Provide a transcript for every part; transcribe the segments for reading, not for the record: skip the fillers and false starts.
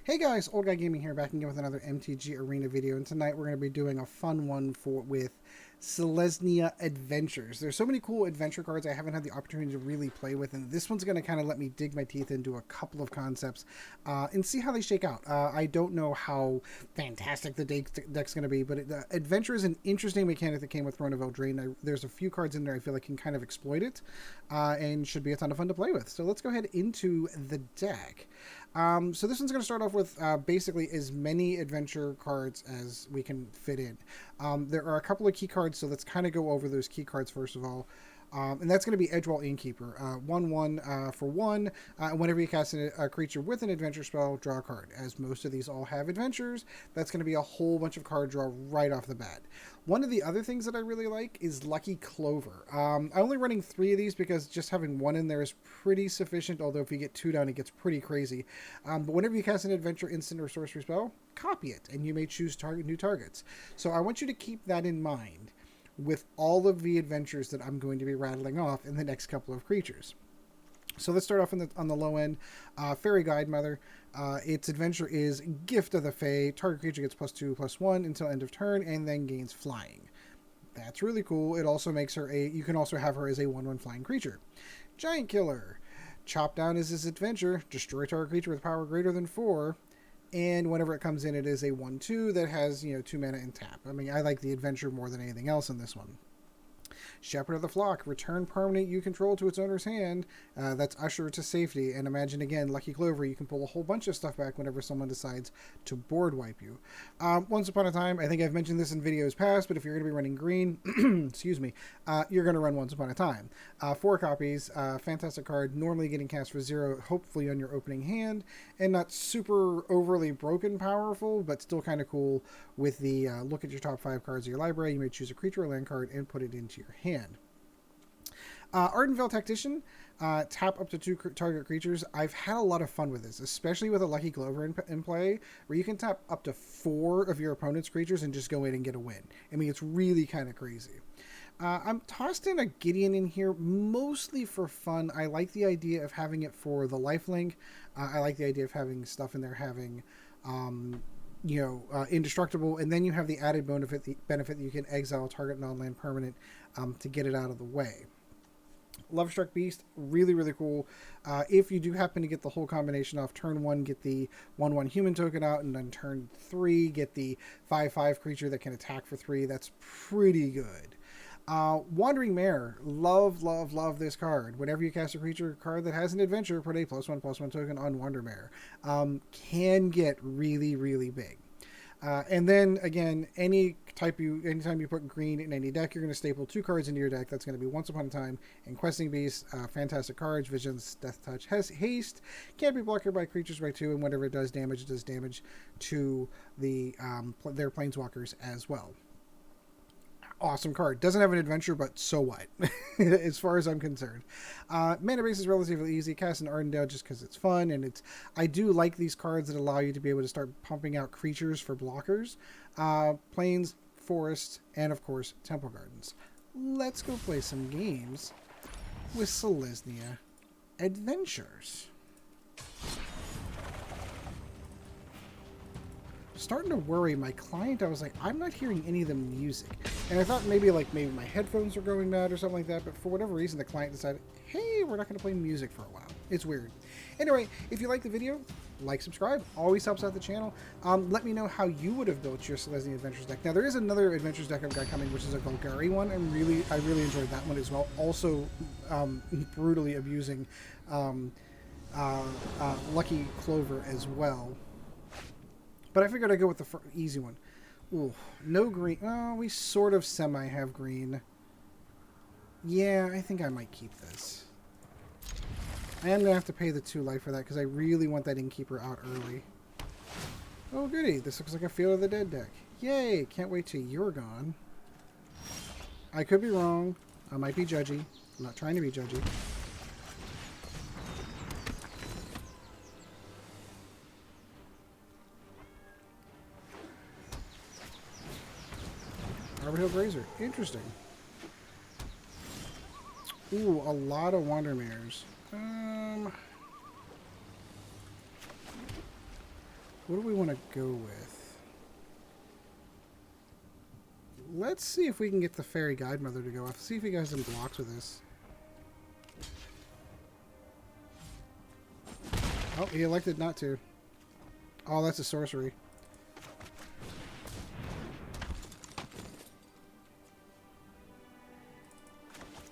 Hey guys, Old Guy Gaming here, back again with another MTG Arena video, and tonight we're going to be doing a fun one with Selesnya Adventures. There's so many cool adventure cards I haven't had the opportunity to really play with, and this one's going to kind of let me dig my teeth into a couple of concepts and see how they shake out. I don't know how fantastic the deck's going to be, but Adventure is an interesting mechanic that came with Throne of Eldraine. There's a few cards in there I feel like can kind of exploit it and should be a ton of fun to play with. So let's go ahead into the deck. So this one's going to start off with basically as many adventure cards as we can fit in. There are a couple of key cards, so let's kind of go over those key cards first of all. And that's going to be Edgewall Innkeeper. 1/1 for 1. Whenever you cast a creature with an adventure spell, draw a card. As most of these all have adventures, that's going to be a whole bunch of card draw right off the bat. One of the other things that I really like is Lucky Clover. I'm only running 3 of these because just having 1 in there is pretty sufficient, although if you get 2 down, it gets pretty crazy. But whenever you cast an adventure, instant, or sorcery spell, copy it, and you may choose new targets. So I want you to keep that in mind with all of the adventures that I'm going to be rattling off in the next couple of creatures. So let's start off on the low end. Faerie Guidemother. Its adventure is Gift of the Fae. Target creature gets +2/+1 until end of turn, and then gains flying. That's really cool. It also makes her you can also have her as a 1/1 flying creature. Giant Killer. Chop Down is his adventure. Destroy target creature with power greater than 4. And whenever it comes in, it is a 1/2 that has, 2 mana and tap. I mean, I like the adventure more than anything else in this one. Shepherd of the Flock. Return permanent you control to its owner's hand. That's Usher to safety. And imagine, again, Lucky Clover, you can pull a whole bunch of stuff back whenever someone decides to board wipe you. Once upon a time, I think I've mentioned this in videos past, but if you're going to be running green, excuse me, you're going to run Once Upon a Time. 4 copies. Fantastic card. Normally getting cast for 0, hopefully on your opening hand. And not super overly broken powerful, but still kind of cool with the look at your top 5 cards of your library. You may choose a creature or land card and put it into your hand. Ardenvale Tactician, tap up to 2 target creatures. I've had a lot of fun with this, especially with a Lucky Clover in play, where you can tap up to 4 of your opponent's creatures and just go in and get a win. I mean, it's really kind of crazy. I'm tossed in a Gideon in here, mostly for fun. I like the idea of having it for the lifelink. I like the idea of having stuff in there having... indestructible, and then you have the added benefit that you can exile target non-land permanent to get it out of the way. Lovestruck Beast, really, really cool. If you do happen to get the whole combination off, turn 1, get the 1/1 human token out, and then turn 3, get the 5/5 creature that can attack for 3. That's pretty good. Wandermare, love this card. Whenever you cast a creature card that has an adventure, put a +1/+1 token on Wandermare. Can get really, really big. And then again, anytime you put green in any deck, you're going to staple 2 cards into your deck. That's going to be Once Upon a Time and Questing Beast. Fantastic cards. Visions, Death Touch, Haste. Can't be blocked by creatures by 2, and whenever it does damage to their planeswalkers as well. Awesome card. Doesn't have an adventure, but so what? As far as I'm concerned. Mana base is relatively easy. Cast an Ardenvale just because it's fun, and I do like these cards that allow you to be able to start pumping out creatures for blockers. Plains, forests, and of course, temple gardens. Let's go play some games with Selesnya Adventures. Starting to worry my client. I was like, I'm not hearing any of the music, and I thought maybe my headphones were going bad or something like that, but for whatever reason the client decided, hey, we're not going to play music for a while. It's weird. Anyway, if you like the video, like, subscribe, always helps out the channel. Let me know how you would have built your Selesnya Adventures deck. Now there is another Adventures deck I've got coming, which is a Golgari one, and I really enjoyed that one as well, also brutally abusing Lucky Clover as well. But I figured I'd go with the easy one. Ooh, no green. Oh, we sort of semi-have green. Yeah, I think I might keep this. I am going to have to pay the 2 life for that because I really want that Innkeeper out early. Oh, goody. This looks like a Field of the Dead deck. Yay! Can't wait till you're gone. I could be wrong. I might be judgy. I'm not trying to be judgy. Ardenvale Grazer. Interesting. Ooh, a lot of Wandermares. What do we want to go with? Let's see if we can get the Faerie Guidemother to go off. See if he has some blocks with this. Oh, he elected not to. Oh, that's a sorcery.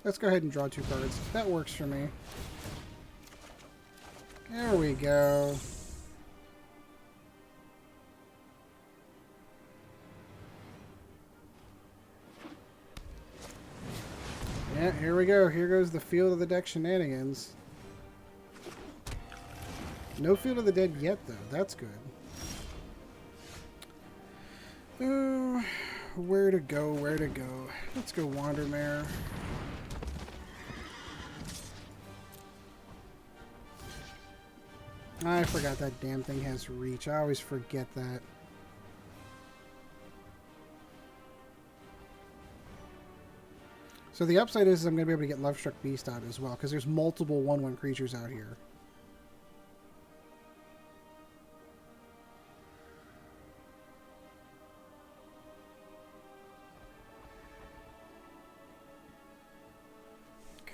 Let's go ahead and draw 2 cards. That works for me. There we go. Yeah, here we go. Here goes the Field of the Deck shenanigans. No Field of the Dead yet, though. That's good. Oh, where to go, where to go. Let's go Wandermare. I forgot that damn thing has reach. I always forget that. So the upside is I'm going to be able to get Lovestruck Beast out as well, because there's multiple 1/1 creatures out here.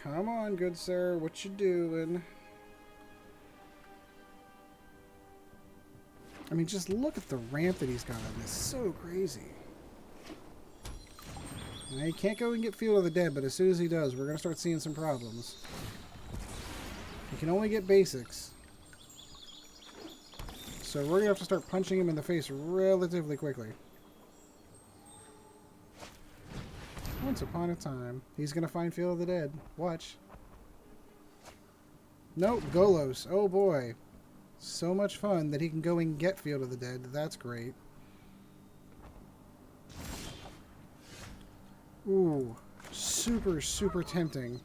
Come on, good sir. What you doing? I mean, just look at the ramp that he's got on this. So crazy. Now, he can't go and get Field of the Dead, but as soon as he does, we're going to start seeing some problems. He can only get basics. So we're going to have to start punching him in the face relatively quickly. Once upon a time. He's going to find Field of the Dead. Watch. Nope, Golos. Oh boy. So much fun that he can go and get Field of the Dead. That's great. Ooh. Super, super tempting.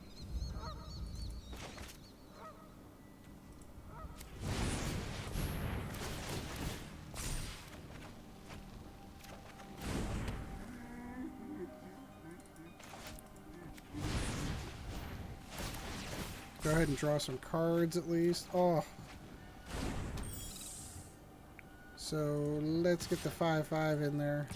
Go ahead and draw some cards at least. Oh. So let's get the 5/5 in there.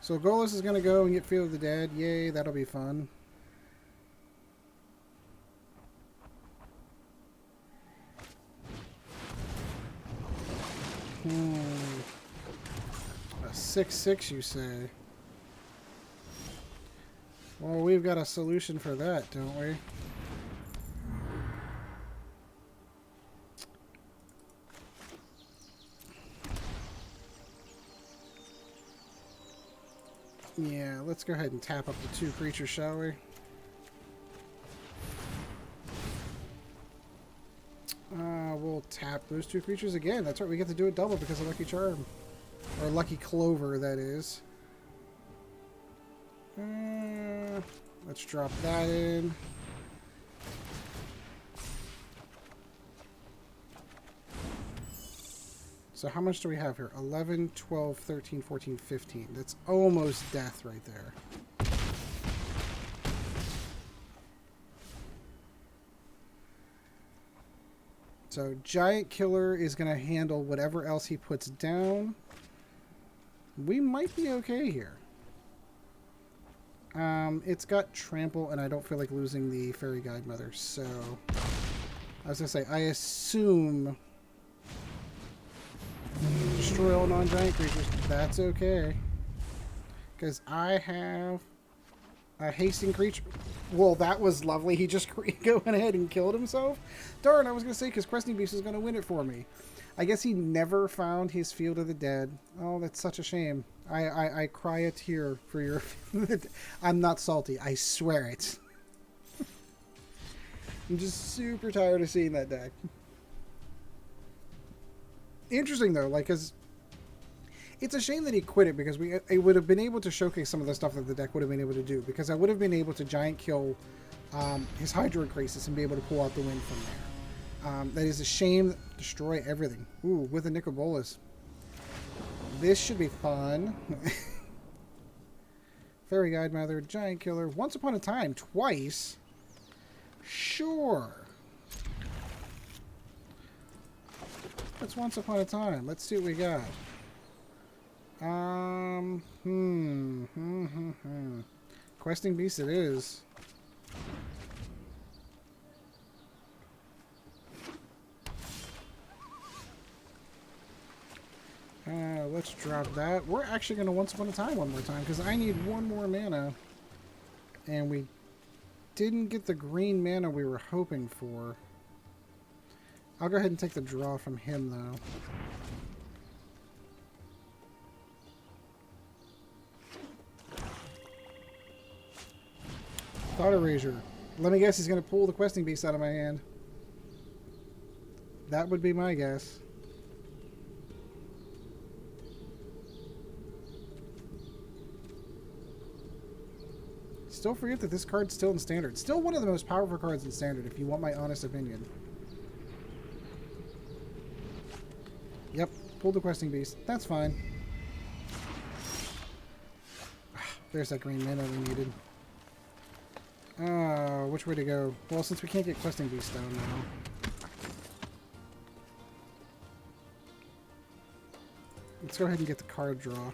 So Golos is going to go and get Field of the Dead. Yay, that'll be fun. A 6/6, you say? Well, we've got a solution for that, don't we? Yeah, let's go ahead and tap up the 2 creatures, shall we? We'll tap those 2 creatures again. That's right, we get to do it double because of Lucky Charm. Or Lucky Clover, that is. Let's drop that in. So how much do we have here? 11, 12, 13, 14, 15. That's almost death right there. So Giant Killer is going to handle whatever else he puts down. We might be okay here. It's got Trample, and I don't feel like losing the Faerie Guidemother, so... I was going to say, I assume... Destroy all non-giant creatures. That's okay. Because I have a hasting creature. Well, that was lovely. He just went ahead and killed himself. Darn, I was going to say, because Cresting Beast is going to win it for me. I guess he never found his Field of the Dead. Oh, that's such a shame. I cry a tear for your... I'm not salty. I swear it. I'm just super tired of seeing that deck. Interesting, though, like, because it's a shame that he quit it, because it would have been able to showcase some of the stuff that the deck would have been able to do, because I would have been able to giant kill his Hydro Crisis and be able to pull out the win from there. That is a shame. Destroy everything. Ooh, with a Nicol Bolas. This should be fun. Faerie Guidemother, Giant Killer, once upon a time, twice. Sure. It's Once Upon a Time. Let's see what we got. Questing Beast it is. Let's drop that. We're actually going to Once Upon a Time one more time because I need one more mana. And we didn't get the green mana we were hoping for. I'll go ahead and take the draw from him, though. Thought Erasure. Let me guess he's going to pull the Questing Beast out of my hand. That would be my guess. Still forget that this card's still in Standard. Still one of the most powerful cards in Standard, if you want my honest opinion. Yep, pulled the Questing Beast. That's fine. There's that green mana we needed. Which way to go? Well, since we can't get Questing Beast down now. Let's go ahead and get the card draw.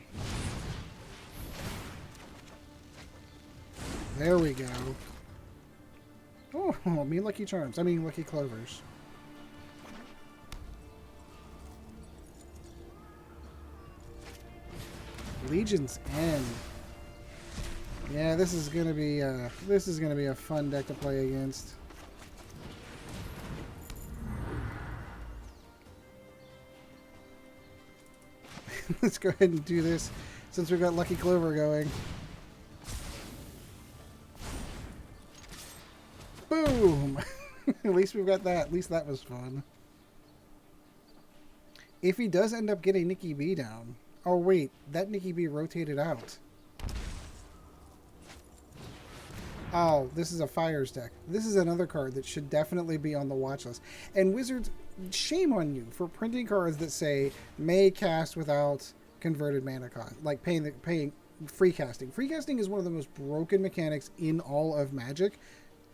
There we go. Oh, me Lucky Charms. I mean Lucky Clovers. Legion's End. Yeah, this is gonna be a fun deck to play against. Let's go ahead and do this since we've got Lucky Clover going. Boom! At least we've got that. At least that was fun. If he does end up getting Nikki B down... Oh, wait. That Nikki B rotated out. Oh, this is a Fires deck. This is another card that should definitely be on the watch list. And Wizards, shame on you for printing cards that say, may cast without converted mana cost. Like paying free casting. Free casting is one of the most broken mechanics in all of Magic.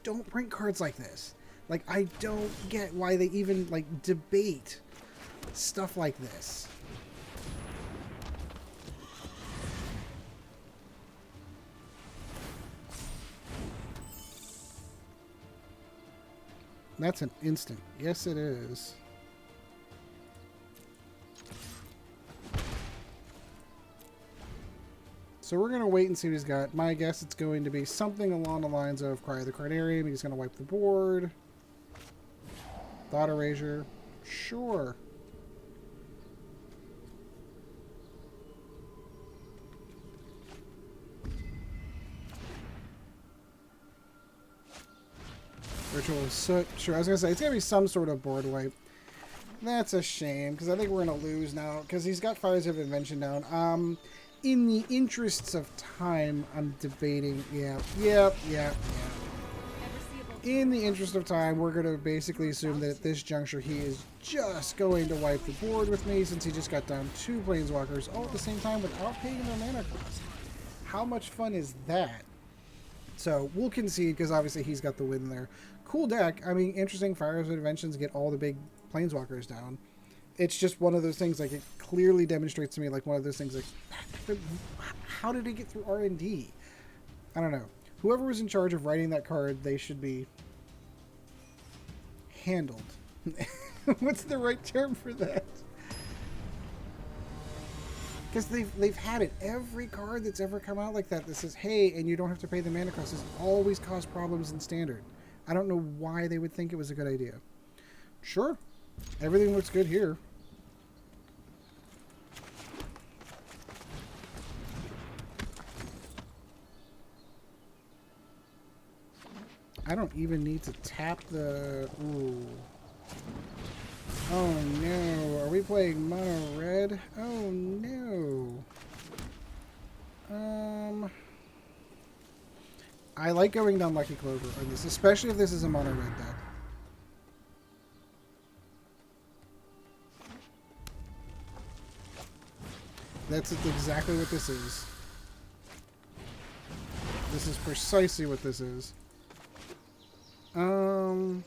Don't print cards like this. Like, I don't get why they even, like, debate stuff like this. That's an instant. Yes, it is. So we're going to wait and see what he's got. My guess it's going to be something along the lines of Cry of the Carnarium. He's going to wipe the board. Thought Erasure. Sure. Ritual of Soot. Sure, I was going to say, it's going to be some sort of board wipe. That's a shame, because I think we're going to lose now, because he's got Fires of Invention down. In the interests of time, I'm debating... Yeah. In the interest of time, we're going to basically assume that at this juncture, he is just going to wipe the board with me, since he just got down 2 Planeswalkers all at the same time without paying their mana cost. How much fun is that? So, we'll concede, because obviously he's got the win there. Cool deck. I mean, interesting. Fires of Inventions get all the big Planeswalkers down. It's just one of those things, like, it clearly demonstrates to me, like, one of those things, like, how did it get through R&D? I don't know. Whoever was in charge of writing that card, they should be handled. What's the right term for that? Because they've had it. Every card that's ever come out like that says, hey, and you don't have to pay the mana cost, has always caused problems in Standard. I don't know why they would think it was a good idea. Sure. Everything looks good here. I don't even need to tap the... Ooh. Oh no. Are we playing mono red? Oh no. I like going down Lucky Clover on this, especially if this is a mono red deck. That's exactly what this is. This is precisely what this is. I'm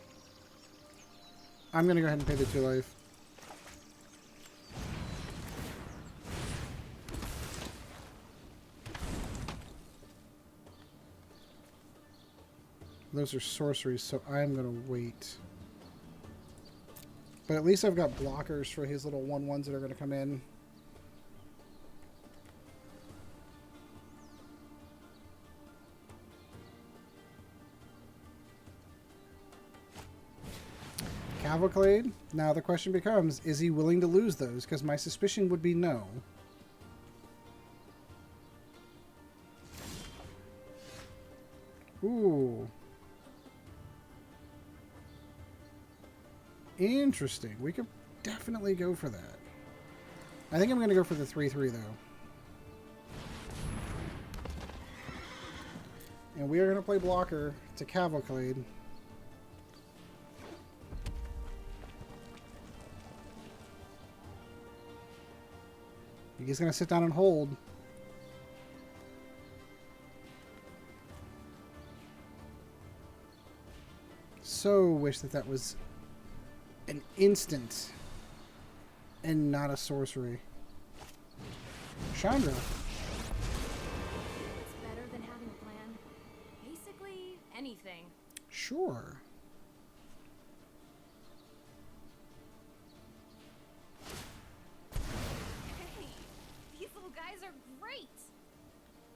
going to go ahead and pay the 2 life. Those are sorceries, so I'm going to wait. But at least I've got blockers for his little 1/1s that are going to come in. Cavalcade. Now the question becomes, is he willing to lose those? Because my suspicion would be no. Ooh. Interesting. We could definitely go for that. I think I'm going to go for the 3/3 though. And we are going to play blocker to Cavalcade. He's going to sit down and hold. So wish that that was an instant and not a sorcery. Chandra. It's better than having a plan. Basically, anything. Sure.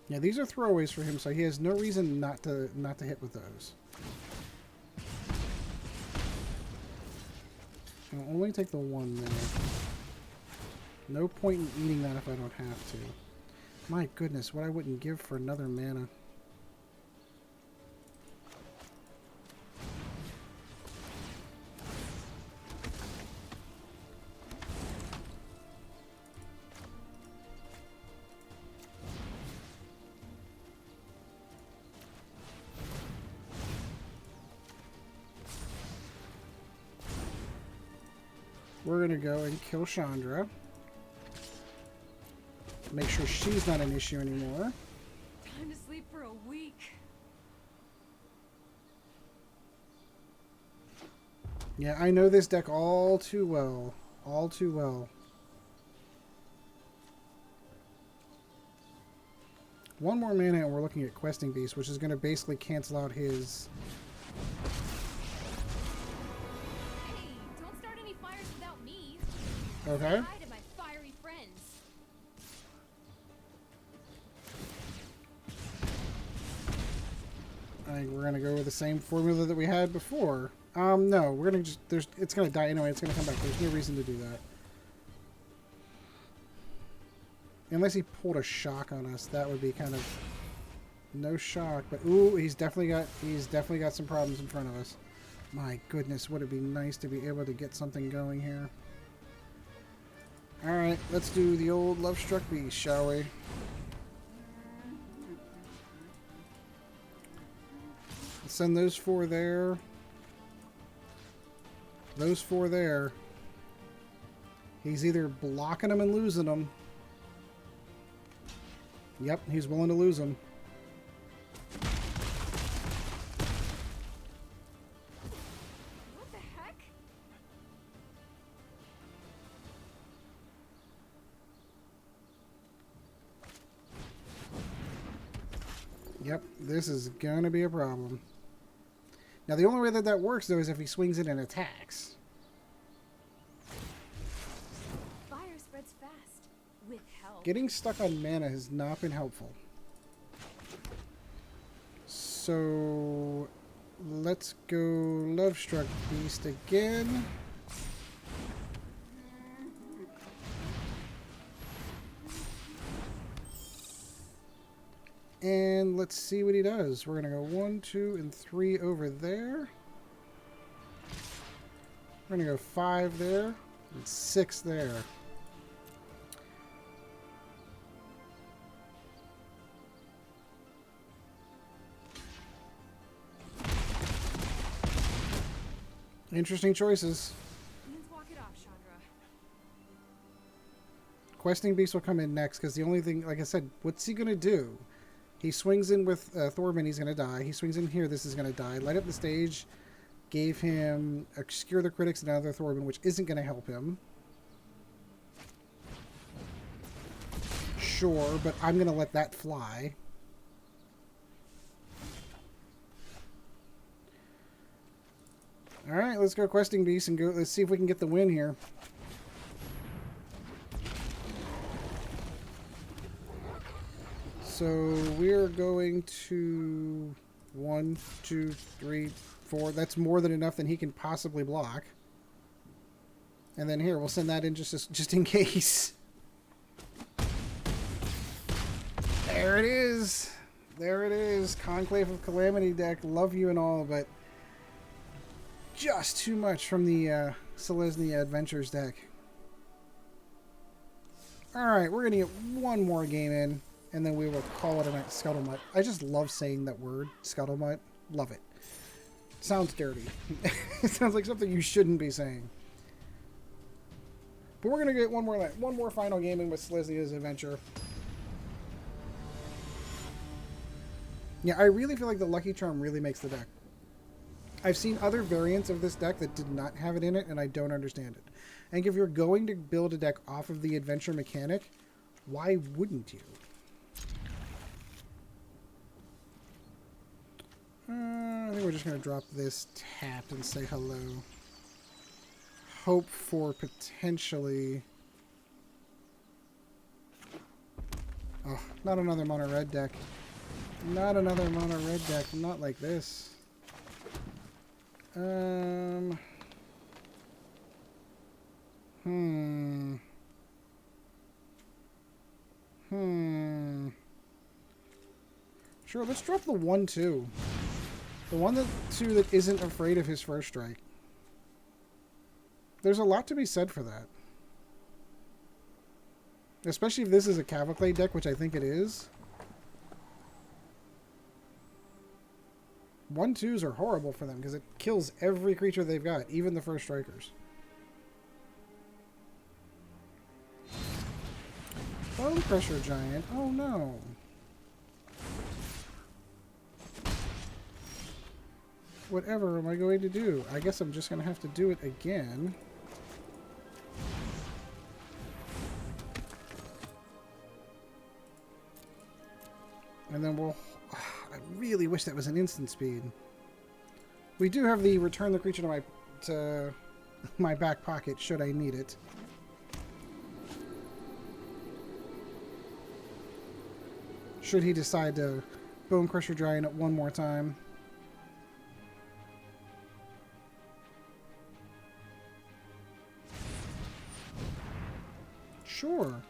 Yeah, these are throwaways for him, so he has no reason not to hit with those. I'll only take the 1 there. No point in eating that if I don't have to. My goodness, what I wouldn't give for another mana. We're going to go and kill Chandra. Make sure she's not an issue anymore. Time to sleep for a week. Yeah, I know this deck all too well. All too well. One more mana and we're looking at Questing Beast, which is going to basically cancel out his... Okay. Hi to my fiery friends. I think we're gonna go with the same formula that we had before. No, we're gonna just it's gonna die anyway, it's gonna come back. There's no reason to do that. Unless he pulled a shock on us, that would be kind of no shock, but ooh, he's definitely got some problems in front of us. My goodness, would it be nice to be able to get something going here. Alright, let's do the old Lovestruck Beast, shall we? Let's send those 4 there. Those 4 there. He's either blocking them and losing them. Yep, he's willing to lose them. What the heck? Yep, this is gonna be a problem. Now the only way that that works though is if he swings it and attacks. Fire spreads fast with help. Getting stuck on mana has not been helpful. So let's go Lovestruck Beast again. And let's see what he does. We're going to go 1, 2, and 3 over there. We're going to go 5 there and 6 there. Interesting choices. Walk it off, Chandra. Questing Beast will come in next because the only thing, like I said, what's he going to do? He swings in with Thorman, he's going to die. He swings in here, this is going to die. Light up the stage. Gave him Obscure the Critics and another Thorben, which isn't going to help him. Sure, but I'm going to let that fly. Alright, let's go Questing Beast and go. Let's see if we can get the win here. So we're going to 1, 2, 3, 4. That's more than enough that he can possibly block. And then here, we'll send that in just in case. There it is. There it is. Conclave of Calamity deck. Love you and all, but just too much from the Selesnya Adventures deck. Alright, we're going to get one more game in, and then we will call it a night. Scuttlemutt. I just love saying that word, Scuttlemutt. Love it. Sounds dirty. It sounds like something you shouldn't be saying. But we're going to get one more final game in with Selesnya's Adventure. Yeah, I really feel like the Lucky Charm really makes the deck. I've seen other variants of this deck that did not have it in it, and I don't understand it. And if you're going to build a deck off of the adventure mechanic, why wouldn't you? I think we're just going to drop this tapped and say hello. Hope for potentially... Oh, not another mono red deck. Not another mono red deck. Not like this. Sure, let's drop the 1/2. The 1/2 that isn't afraid of his first strike. There's a lot to be said for that. Especially if this is a Cavalcade deck, which I think it is. 1/2s are horrible for them because it kills every creature they've got, even the first strikers. Bone Crusher Giant. Oh no. Whatever am I going to do? I guess I'm just going to have to do it again. And then we'll... I really wish that was an instant speed. We do have the return the creature to my back pocket should I need it. Should he decide to Bone Crusher Giant it one more time. Sure.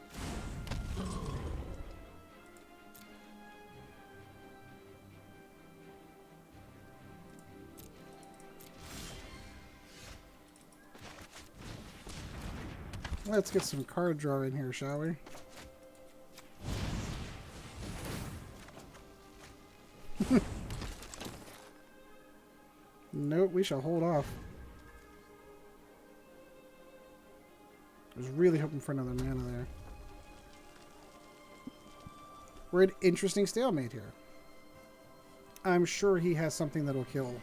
Let's get some card draw in here, shall we? Nope, we shall hold off. I was really hoping for another mana there. We're at interesting stalemate here. I'm sure he has something that'll kill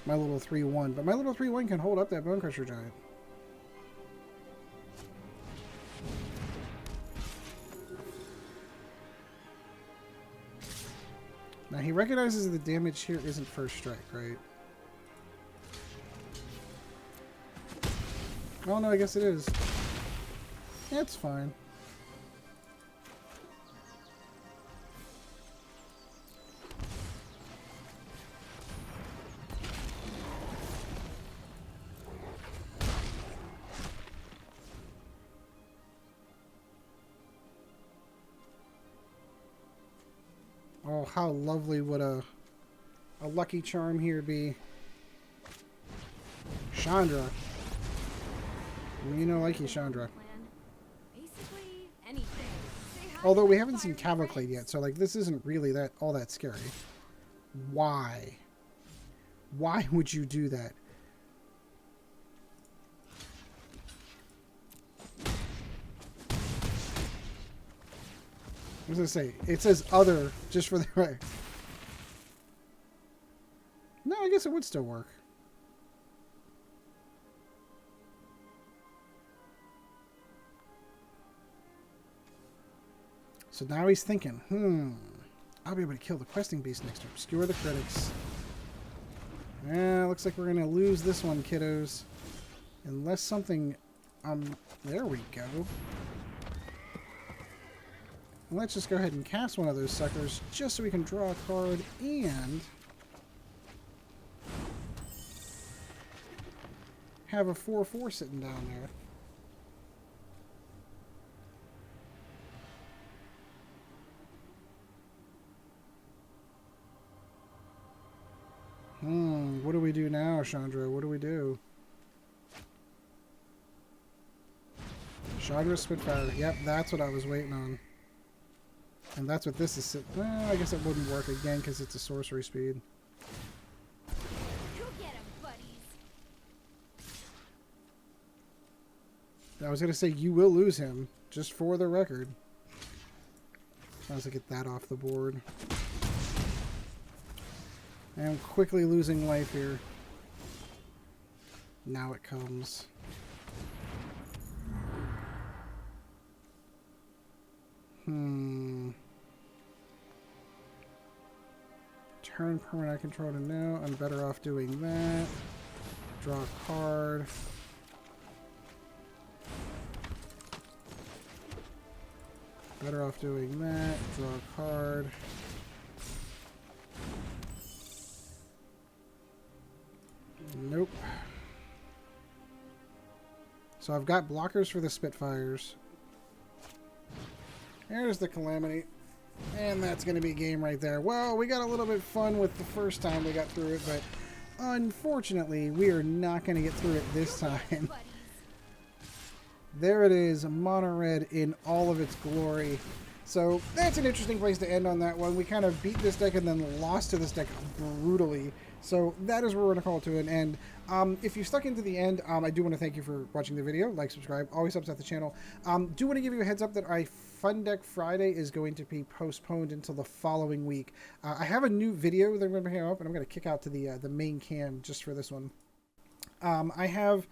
my little 3/1, but my little 3/1 can hold up that Bone Crusher Giant. Now he recognizes the damage here isn't first strike, right? Oh no, I guess it is. Yeah, it's fine. Oh, how lovely would a Lucky Charm here be. Chandra. You know, like you, Chandra. Although we haven't seen Cavalcade yet, so like this isn't really all that scary. Why? Why would you do that? I was gonna say, it says other just for the right. No, I guess it would still work. So now he's thinking, I'll be able to kill the questing beast next turn. Obscure the critics. Looks like we're going to lose this one, kiddos. Unless something... there we go. Let's just go ahead and cast one of those suckers, just so we can draw a card and... have a 4/4 sitting down there. What do we do now, Chandra? What do we do? Chandra Spitfire. Yep, that's what I was waiting on. And that's what this is. Well, I guess it wouldn't work again because it's a sorcery speed. Go get 'em, buddies. I was going to say, you will lose him, just for the record. As long as I get that off the board. I'm quickly losing life here. Now it comes. Turn permanent I control to no. I'm better off doing that. Draw a card. Better off doing that. Draw a card. Nope. So I've got blockers for the Spitfires. There's the Calamity. And that's going to be game right there. Well, we got a little bit fun with the first time we got through it, but unfortunately, we are not going to get through it this time. There it is, Mono Red in all of its glory. So that's an interesting place to end on that one. We kind of beat this deck and then lost to this deck brutally. So that is where we're going to call it to an end. If you stuck into the end, I do want to thank you for watching the video. Like, subscribe, always helps out the channel. Do want to give you a heads up that our Fun Deck Friday is going to be postponed until the following week. I have a new video that I'm going to bring up, and I'm going to kick out to the main cam just for this one. I have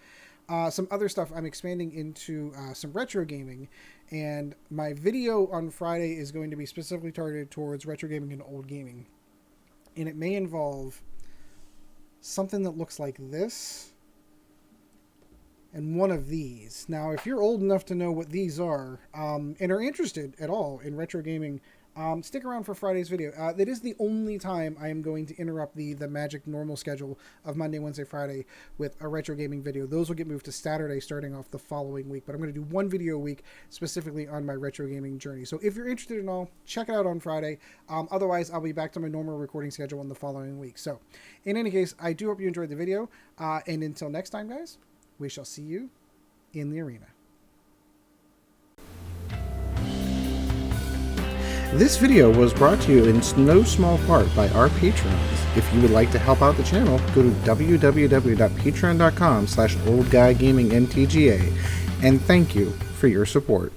some other stuff. I'm expanding into some retro gaming, and my video on Friday is going to be specifically targeted towards retro gaming and old gaming. And it may involve something that looks like this and one of these. Now, if you're old enough to know what these are and are interested at all in retro gaming, stick around for Friday's video. That is the only time I am going to interrupt the Magic normal schedule of Monday, Wednesday, Friday with a retro gaming video. Those will get moved to Saturday starting off the following week, but I'm going to do one video a week specifically on my retro gaming journey. So if you're interested in all, check it out on Friday. Otherwise, I'll be back to my normal recording schedule in the following week. So in any case, I do hope you enjoyed the video, and until next time, guys, we shall see you in the arena. This video was brought to you in no small part by our patrons. If you would like to help out the channel, go to www.patreon.com/oldguygamingmtga, and thank you for your support.